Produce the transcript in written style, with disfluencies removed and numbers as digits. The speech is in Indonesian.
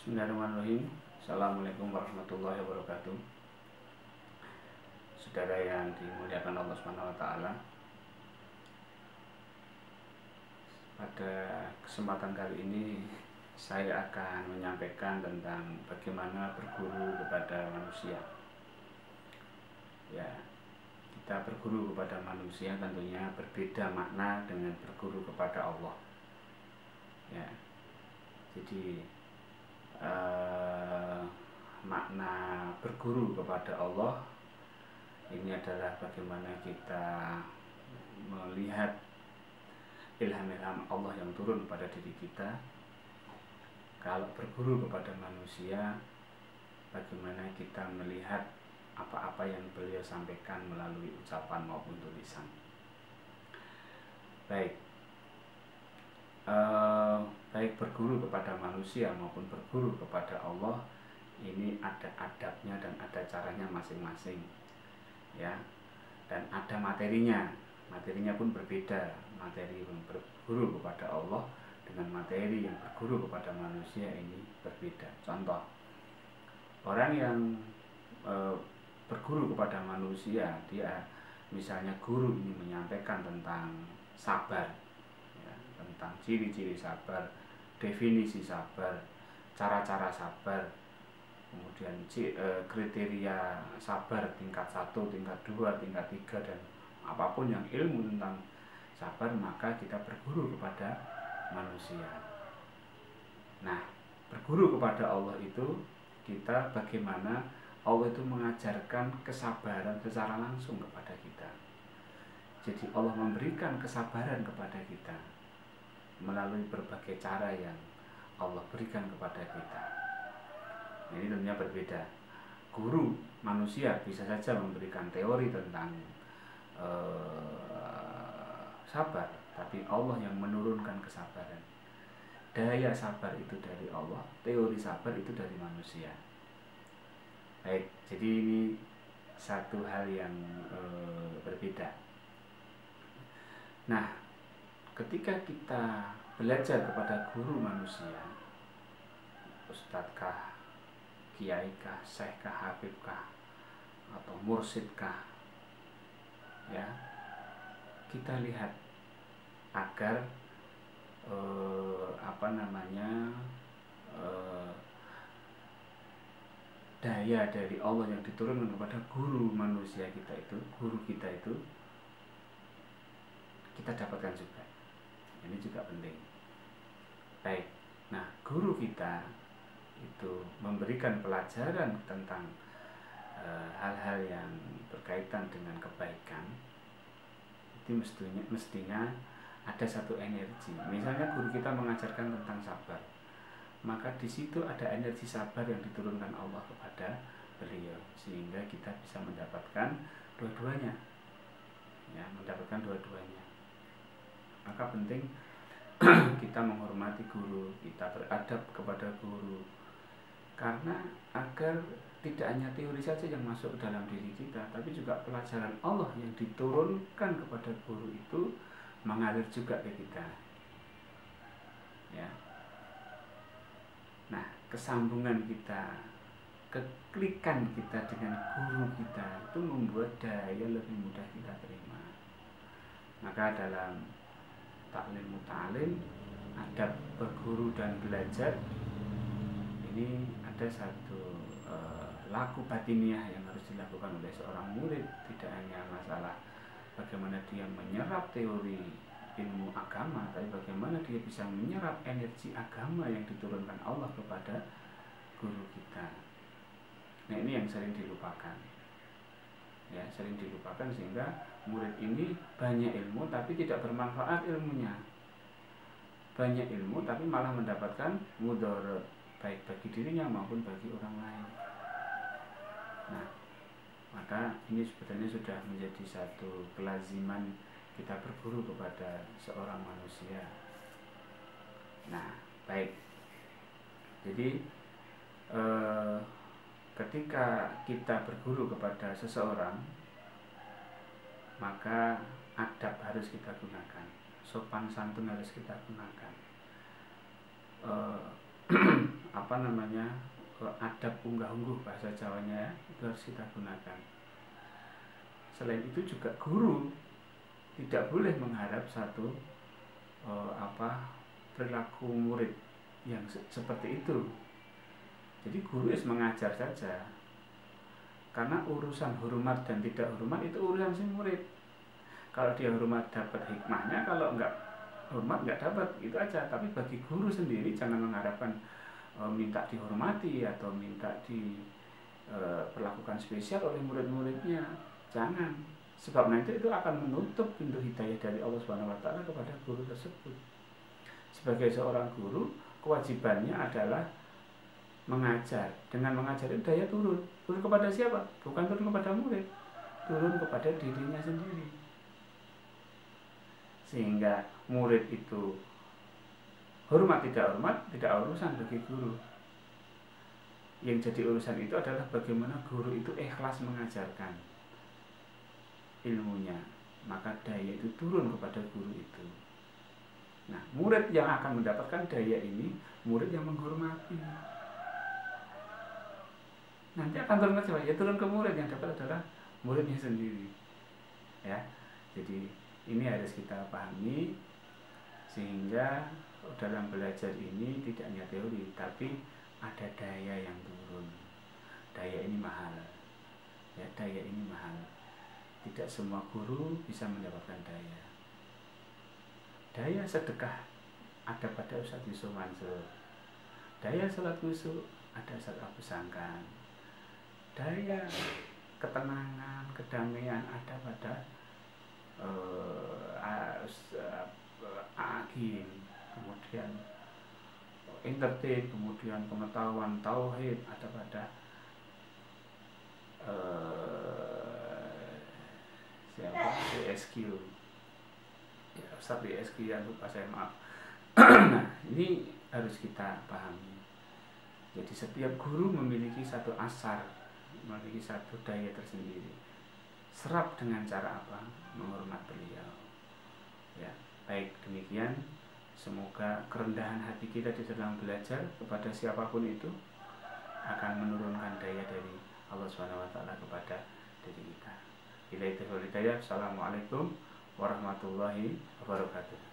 Bismillahirrahmanirrahim. Assalamualaikum warahmatullahi wabarakatuh. Saudara yang dimuliakan Allah Subhanahu wa taala. Pada kesempatan kali ini saya akan menyampaikan tentang bagaimana berguru kepada manusia. Ya, kita berguru kepada manusia tentunya berbeda makna dengan berguru kepada Allah. Ya. Jadi makna berguru kepada Allah ini adalah bagaimana kita melihat ilham-ilham Allah yang turun pada diri kita. Kalau berguru kepada manusia, bagaimana kita melihat apa-apa yang beliau sampaikan melalui ucapan maupun tulisan. Baik berguru kepada manusia maupun berguru kepada Allah, ini ada adabnya dan ada caranya masing-masing, ya. Dan ada materinya pun berbeda. Materi yang berguru kepada Allah dengan materi yang berguru kepada manusia ini berbeda. Contoh, orang yang berguru kepada manusia, dia misalnya guru ini menyampaikan tentang sabar, ya, tentang ciri-ciri sabar, definisi sabar, cara-cara sabar, kemudian kriteria sabar tingkat 1, tingkat 2, tingkat 3, dan apapun yang ilmu tentang sabar, maka kita berguru kepada manusia. Nah, berguru kepada Allah itu kita bagaimana Allah itu mengajarkan kesabaran secara langsung kepada kita. Jadi Allah memberikan kesabaran kepada kita melalui berbagai cara yang Allah berikan kepada kita. Ini tentunya berbeda. Guru manusia bisa saja memberikan teori tentang sabar, tapi Allah yang menurunkan kesabaran. Daya sabar itu dari Allah, teori sabar itu dari manusia. Baik, jadi ini satu hal yang berbeda. Nah, ketika kita belajar kepada guru manusia, ustadzkah, kiaikah, syekhkah, habibkah, atau mursyidkah, ya, kita lihat agar daya dari Allah yang diturunkan kepada guru manusia kita itu, guru kita itu, kita dapatkan juga. Ini juga penting. Baik, nah guru kita itu memberikan pelajaran tentang hal-hal yang berkaitan dengan kebaikan. Itu mestinya ada satu energi. Misalnya guru kita mengajarkan tentang sabar, maka di situ ada energi sabar yang diturunkan Allah kepada beliau, sehingga kita bisa mendapatkan dua-duanya, ya, mendapatkan dua-duanya. Maka penting kita menghormati guru, kita beradab kepada guru, karena agar tidak hanya teori saja yang masuk dalam diri kita, tapi juga pelajaran Allah yang diturunkan kepada guru itu mengalir juga ke kita, ya. Nah, kesambungan kita, keklikan kita dengan guru kita itu membuat daya lebih mudah kita terima. Maka dalam taklim muta'alim, adab berguru dan belajar, ini ada satu laku batiniah yang harus dilakukan oleh seorang murid. Tidak hanya masalah bagaimana dia menyerap teori ilmu agama, tapi bagaimana dia bisa menyerap energi agama yang diturunkan Allah kepada guru kita. Nah, ini yang sering dilupakan, ya, sering dilupakan, sehingga murid ini banyak ilmu tapi tidak bermanfaat ilmunya, banyak ilmu tapi malah mendapatkan mudarat baik bagi dirinya maupun bagi orang lain. Nah, maka ini sebetulnya sudah menjadi satu kelaziman kita berguru kepada seorang manusia. Nah, baik. Jadi ketika kita berguru kepada seseorang, maka adab harus kita gunakan, sopan santun harus kita gunakan. adab unggah-ungguh bahasa Jawanya ya, itu harus kita gunakan. Selain itu juga guru tidak boleh mengharap satu perilaku murid yang seperti itu. Jadi guru harus mengajar saja, karena urusan hormat dan tidak hormat itu urusan si murid. Kalau dia hormat dapat hikmahnya, kalau enggak hormat enggak dapat, itu aja. Tapi bagi guru sendiri jangan mengharapkan minta dihormati atau minta diperlakukan spesial oleh murid-muridnya. Jangan, sebab nanti itu akan menutup pintu hidayah dari Allah Subhanahu wa taala kepada guru tersebut. Sebagai seorang guru, kewajibannya adalah mengajar. Dengan mengajar itu daya turun kepada siapa? Bukan turun kepada murid, turun kepada dirinya sendiri. Sehingga murid itu hormat tidak urusan bagi guru. Yang jadi urusan itu adalah bagaimana guru itu ikhlas mengajarkan ilmunya, maka daya itu turun kepada guru itu. Nah, murid yang akan mendapatkan daya ini murid yang menghormati. Nanti akan turun ke siapa? Ya turun ke murid, yang dapat adalah muridnya sendiri. Ya, jadi ini harus kita pahami, sehingga dalam belajar ini tidak hanya teori, tapi ada daya yang turun. Daya ini mahal. Ya, daya ini mahal. Tidak semua guru bisa mendapatkan daya. Daya sedekah ada pada Ustadz Yusuf Mansur. Daya salat khusyuk ada Ustadz Abu Sangkan. Daya ketenangan, kedamaian ada pada Agin, kemudian entertain, kemudian pengetahuan tauhid ada pada DSQ ya, Ustadz DSQ yang lupa saya, maaf. Nah, ini harus kita pahami. Jadi setiap guru memiliki satu asar, memiliki satu daya tersendiri. Serap dengan cara apa? Menghormat beliau. Ya, baik demikian. Semoga kerendahan hati kita di dalam belajar kepada siapapun itu akan menurunkan daya dari Allah SWT kepada diri kita. Assalamualaikum warahmatullahi wabarakatuh.